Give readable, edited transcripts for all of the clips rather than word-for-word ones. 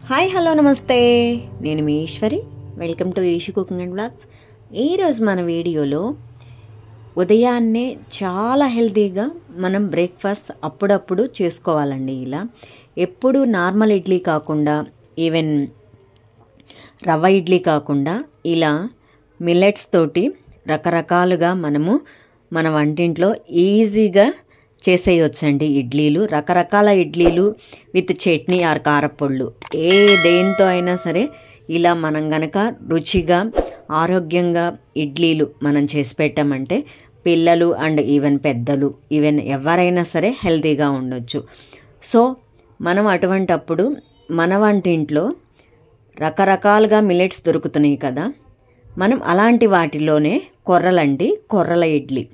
Hi hello నమస్తే, నేను మీ Eshwari. Welcome to Eshu cooking and blogs. ఈరోజు మన వీడియోలో ఉదయాన్నే చాలా హెల్తీగా మనం బ్రేక్ఫాస్ట్ అప్పుడప్పుడు చేసుకోవాలండి. ఇలా ఎప్పుడు నార్మల్ ఇడ్లీ కాకుండా, ఈవెన్ రవ్వ ఇడ్లీ కాకుండా ఇలా మిల్లెట్స్ తోటి రకరకాలుగా మన వంటింట్లో ఈజీగా చేసేయొచ్చండి ఇడ్లీలు. రకరకాల ఇడ్లీలు విత్ చట్నీ ఆర్ కారపొళ్ళు, దేంతో అయినా సరే ఇలా మనం గనక రుచిగా ఆరోగ్యంగా ఇడ్లీలు మనం చేసి పెట్టామంటే పిల్లలు అండ్ ఈవెన్ పెద్దలు, ఈవెన్ ఎవరైనా సరే హెల్తీగా ఉండొచ్చు. సో మనం అటువంటప్పుడు మన వంటింట్లో రకరకాలుగా మిల్లెట్స్ దొరుకుతున్నాయి కదా, మనం అలాంటి వాటిలోనే కొర్రల ఇడ్లీ,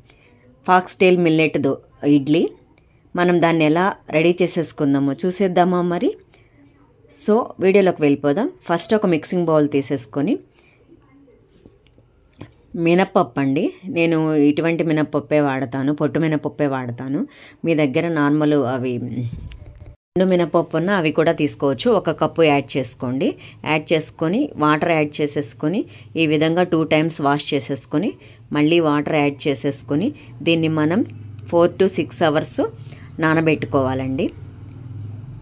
ఫాక్స్టైల్ మిల్లెట్ ఇడ్లీ, మనం దాన్ని ఎలా రెడీ చేసేసుకుందామో చూసేద్దామా మరి. సో వీడియోలోకి వెళ్ళిపోదాం. ఫస్ట్ ఒక మిక్సింగ్ బౌల్ తీసేసుకొని మినప్పప్పు అండి, నేను ఇటువంటి మినప్పప్పే వాడతాను, పొట్టు మినపప్పే వాడతాను. మీ దగ్గర నార్మల్ అవి ఎండు మినపప్పు ఉన్న అవి కూడా తీసుకోవచ్చు. 1 కప్పు యాడ్ చేసుకోండి. యాడ్ చేసుకొని వాటర్ యాడ్ చేసేసుకొని ఈ విధంగా 2 టైమ్స్ వాష్ చేసేసుకొని మళ్ళీ వాటర్ యాడ్ చేసేసుకొని దీన్ని మనం 4 to 6 అవర్స్ నానబెట్టుకోవాలండి.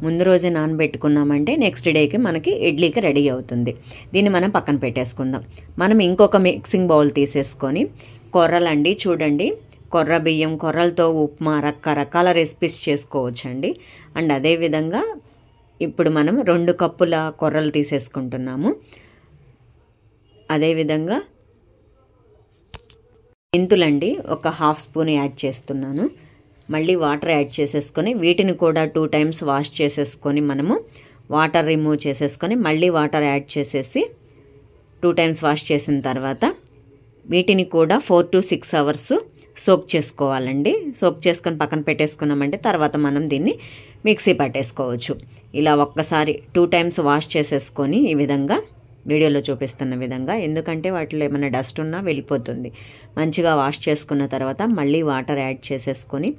ముందు రోజే నానబెట్టుకున్నామంటే నెక్స్ట్ డేకి మనకి ఇడ్లీకి రెడీ అవుతుంది. దీన్ని మనం పక్కన పెట్టేసుకుందాం. మనం ఇంకొక మిక్సింగ్ బౌల్ తీసేసుకొని కొర్రలండి, చూడండి కొర్ర బియ్యం, కొర్రలతో ఉప్మా, రకరకాల రెసిపీస్ చేసుకోవచ్చండి. అండ్ అదేవిధంగా ఇప్పుడు మనం 2 కప్పుల కొర్రలు తీసేసుకుంటున్నాము. అదేవిధంగా మెంతులండి, ఒక 1/2 స్పూన్ యాడ్ చేస్తున్నాను. మళ్ళీ వాటర్ యాడ్ చేసేసుకొని వీటిని కూడా 2 టైమ్స్ వాష్ చేసేసుకొని మనము వాటర్ రిమూవ్ చేసేసుకొని మళ్ళీ వాటర్ యాడ్ చేసేసి 2 టైమ్స్ వాష్ చేసిన తర్వాత వీటిని కూడా 4 to 6 అవర్స్ సోక్ చేసుకోవాలండి. సోక్ చేసుకొని పక్కన పెట్టేసుకున్నామంటే తర్వాత మనం దీన్ని మిక్సీ పట్టేసుకోవచ్చు. ఇలా ఒక్కసారి 2 టైమ్స్ వాష్ చేసేసుకొని ఈ విధంగా వీడియోలో చూపిస్తున్న విధంగా, ఎందుకంటే వాటిలో ఏమైనా డస్ట్ ఉన్నా వెళ్ళిపోతుంది. మంచిగా వాష్ చేసుకున్న తర్వాత మళ్ళీ వాటర్ యాడ్ చేసేసుకొని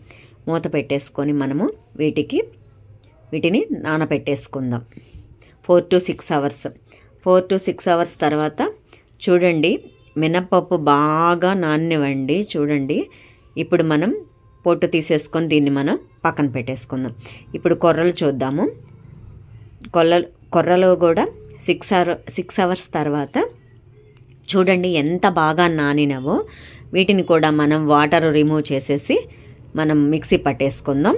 మూత పెట్టేసుకొని మనము వీటిని నానబెట్టేసుకుందాం 4 to 6 అవర్స్. 4 to 6 అవర్స్ తర్వాత చూడండి మినప్పప్పు బాగా నాననివ్వండి. చూడండి ఇప్పుడు మనం పొట్టు తీసేసుకొని దీన్ని మనం పక్కన పెట్టేసుకుందాం. ఇప్పుడు కొర్రలు చూద్దాము. కొర్రలు కూడా 6 అవర్స్ తర్వాత చూడండి ఎంత బాగా నానినవో. వీటిని కూడా మనం వాటర్ రిమూవ్ చేసేసి మనం మిక్సీ పట్టేసుకుందాం.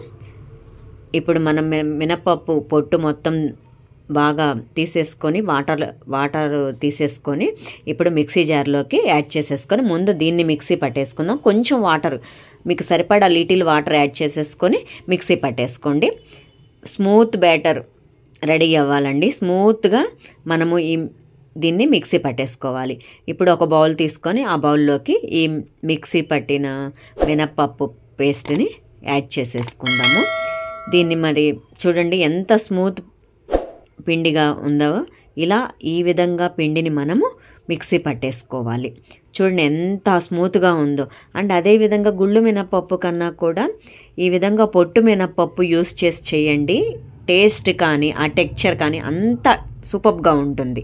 ఇప్పుడు మనం మినపప్పు పొట్టు మొత్తం బాగా తీసేసుకొని వాటర్ తీసేసుకొని ఇప్పుడు మిక్సీ జార్లోకి యాడ్ చేసేసుకొని ముందు దీన్ని మిక్సీ పట్టేసుకుందాం. కొంచెం వాటర్ మీకు సరిపడా లిటిల్ వాటర్ యాడ్ చేసేసుకొని మిక్సీ పట్టేసుకోండి. స్మూత్ బ్యాటర్ రెడీ అవ్వాలండి. స్మూత్గా మనము దీన్ని మిక్సీ పట్టేసుకోవాలి. ఇప్పుడు ఒక బౌల్ తీసుకొని ఆ బౌల్లోకి ఈ మిక్సీ పట్టిన మినప్పప్పు పేస్ట్ని యాడ్ చేసేసుకుందాము. దీన్ని మరి చూడండి ఎంత స్మూత్ పిండిగా ఉందో. ఇలా ఈ విధంగా పిండిని మనము మిక్సీ పట్టేసుకోవాలి. చూడండి ఎంత స్మూత్గా ఉందో. అండ్ అదేవిధంగా గుళ్ళు మినపప్పు కన్నా కూడా ఈ విధంగా పొట్టు మినపప్పు యూస్ చేసి చేయండి. టేస్ట్ కానీ ఆ టెక్స్చర్ కానీ అంత సూపర్గా ఉంటుంది.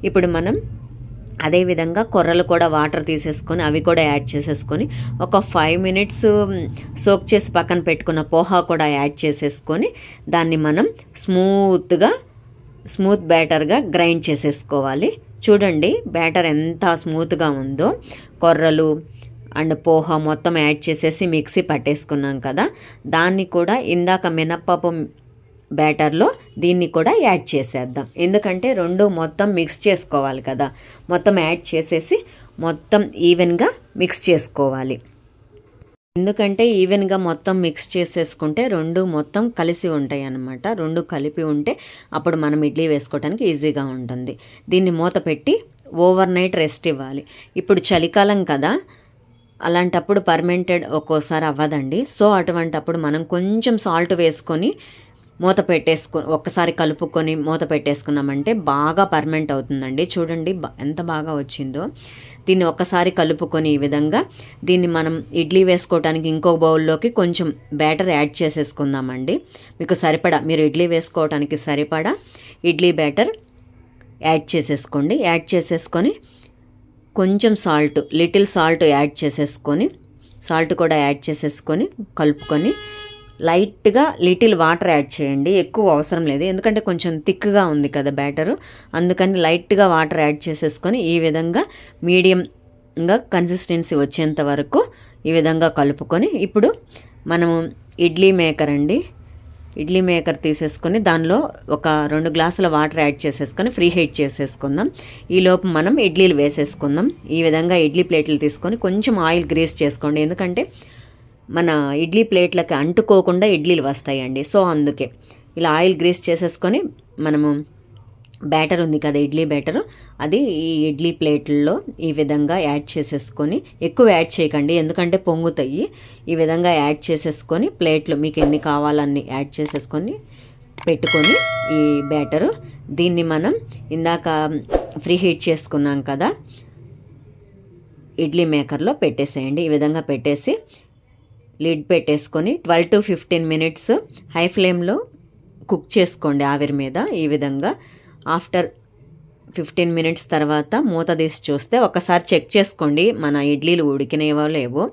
ఇప్పుడు మనం అదేవిధంగా కొర్రలు కూడా వాటర్ తీసేసుకొని అవి కూడా యాడ్ చేసేసుకొని ఒక 5 minutes సోక్ చేసి పక్కన పెట్టుకున్న పోహా కూడా యాడ్ చేసేసుకొని దాన్ని మనం స్మూత్ బ్యాటర్గా గ్రైండ్ చేసేసుకోవాలి. చూడండి బ్యాటర్ ఎంత స్మూత్గా ఉందో. కొర్రలు అండ్ పోహా మొత్తం యాడ్ చేసేసి మిక్సీ పట్టేసుకున్నాం కదా, దాన్ని కూడా ఇందాక మినప్పప్పు బ్యాటర్లో దీన్ని కూడా యాడ్ చేసేద్దాం. ఎందుకంటే 2 మొత్తం మిక్స్ చేసుకోవాలి కదా, మొత్తం యాడ్ చేసేసి మొత్తం ఈవెన్గా మిక్స్ చేసుకోవాలి. ఎందుకంటే ఈవెన్గా మొత్తం మిక్స్ చేసేసుకుంటే 2 మొత్తం కలిసి ఉంటాయి అన్నమాట. 2 కలిపి ఉంటే అప్పుడు మనం ఇడ్లీ వేసుకోవడానికి ఈజీగా ఉంటుంది. దీన్ని మూత పెట్టి ఓవర్ నైట్ రెస్ట్ ఇవ్వాలి. ఇప్పుడు చలికాలం కదా, అలాంటప్పుడు పర్మెంటెడ్ ఒక్కోసారి అవ్వదండి. సో అటువంటప్పుడు మనం కొంచెం సాల్ట్ వేసుకొని ఒక్కసారి కలుపుకొని మూత పెట్టేసుకున్నామంటే బాగా పర్మెంట్ అవుతుందండి. చూడండి ఎంత బాగా వచ్చిందో. దీన్ని ఒక్కసారి కలుపుకొని ఈ విధంగా దీన్ని మనం ఇడ్లీ వేసుకోవడానికి ఇంకో బౌల్లోకి కొంచెం బ్యాటర్ యాడ్ చేసేసుకుందామండి. మీకు సరిపడా, మీరు ఇడ్లీ వేసుకోవడానికి సరిపడా ఇడ్లీ బ్యాటర్ యాడ్ చేసేసుకోండి. యాడ్ చేసేసుకొని కొంచెం సాల్ట్, లిటిల్ సాల్ట్ యాడ్ చేసేసుకొని, సాల్ట్ కూడా యాడ్ చేసేసుకొని కలుపుకొని లైట్గా లిటిల్ వాటర్ యాడ్ చేయండి. ఎక్కువ అవసరం లేదు, ఎందుకంటే కొంచెం థిక్గా ఉంది కదా బ్యాటరు, అందుకని లైట్గా వాటర్ యాడ్ చేసేసుకొని ఈ విధంగా మీడియంగా కన్సిస్టెన్సీ వచ్చేంత వరకు ఈ విధంగా కలుపుకొని, ఇప్పుడు మనము ఇడ్లీ మేకర్ తీసేసుకొని దానిలో ఒక 2 గ్లాసుల వాటర్ యాడ్ చేసేసుకొని ఫ్రీ హీట్ చేసేసుకుందాం. ఈలోపు మనం ఇడ్లీలు వేసేసుకుందాం. ఈ విధంగా ఇడ్లీ ప్లేట్లు తీసుకొని కొంచెం ఆయిల్ గ్రీస్ చేసుకోండి, ఎందుకంటే మన ఇడ్లీ ప్లేట్లకి అంటుకోకుండా ఇడ్లీలు వస్తాయండి. సో అందుకే ఇలా ఆయిల్ గ్రీస్ చేసేసుకొని మనము బ్యాటర్ ఉంది కదా ఇడ్లీ బ్యాటరు, అది ఈ ఇడ్లీ ప్లేట్లలో ఈ విధంగా యాడ్ చేసేసుకొని, ఎక్కువ యాడ్ చేయకండి ఎందుకంటే పొంగుతాయి. ఈ విధంగా యాడ్ చేసేసుకొని ప్లేట్లు మీకు ఎన్ని కావాలన్నీ యాడ్ చేసేసుకొని పెట్టుకొని ఈ బ్యాటరు దీన్ని మనం ఇందాక ఫ్రీ హీట్ చేసుకున్నాం కదా ఇడ్లీ మేకర్లో పెట్టేసేయండి. ఈ విధంగా పెట్టేసి లిడ్ పెట్టేసుకొని 12 to 15 minutes హై ఫ్లేమ్లో కుక్ చేసుకోండి ఆవిరి మీద. ఈ విధంగా ఆఫ్టర్ 15 minutes తర్వాత మూత తీసి చూస్తే ఒకసారి చెక్ చేసుకోండి మన ఇడ్లీలు ఉడికినేవో లేవో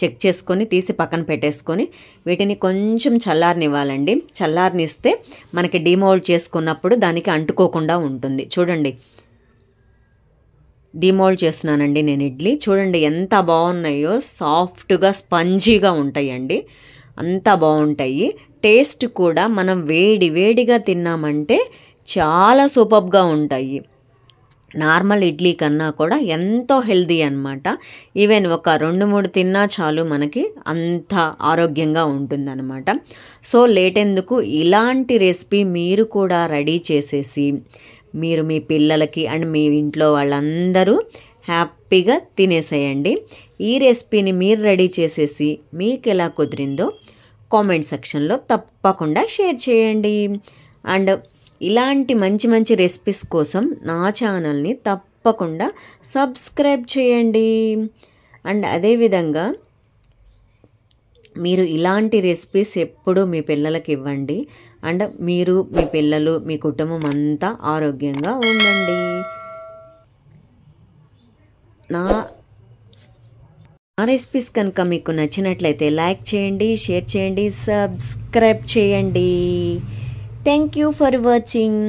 చెక్ చేసుకొని తీసి పక్కన పెట్టేసుకొని వీటిని కొంచెం చల్లారనివ్వాలండి. చల్లారనిస్తే మనకి డిమోల్డ్ చేసుకున్నప్పుడు దానికి అంటుకోకుండా ఉంటుంది. చూడండి, డిమోల్డ్ చేస్తున్నానండి నేను ఇడ్లీ. చూడండి ఎంత బాగున్నాయో, సాఫ్ట్గా స్పంజీగా ఉంటాయండి, అంత బాగుంటాయి. టేస్ట్ కూడా మనం వేడిగా తిన్నామంటే చాలా సూపర్గా ఉంటాయి. నార్మల్ ఇడ్లీ కన్నా కూడా ఎంతో హెల్దీ అన్నమాట. ఈవెన్ ఒక 2-3 తిన్నా చాలు మనకి, అంత ఆరోగ్యంగా ఉంటుందన్నమాట. సో లేట్ ఎందుకు, ఇలాంటి రెసిపీ మీరు కూడా రెడీ చేసేసి మీరు మీ పిల్లలకి అండ్ మీ ఇంట్లో వాళ్ళందరూ హ్యాపీగా తినేసేయండి. ఈ రెసిపీని మీరు రెడీ చేసేసి మీకు ఎలా కుదిరిందో కామెంట్ సెక్షన్లో తప్పకుండా షేర్ చేయండి. అండ్ ఇలాంటి మంచి రెసిపీస్ కోసం నా ఛానల్ని తప్పకుండా సబ్స్క్రైబ్ చేయండి. అండ్ అదేవిధంగా మీరు ఇలాంటి రెసిపీస్ ఎప్పుడూ మీ పిల్లలకి ఇవ్వండి. అండ్ మీరు, మీ పిల్లలు, మీ కుటుంబం అంతా ఆరోగ్యంగా ఉండండి. నా రెసిపీస్ కనుక మీకు నచ్చినట్లయితే లైక్ చేయండి, షేర్ చేయండి, సబ్స్క్రైబ్ చేయండి. Thank you for watching.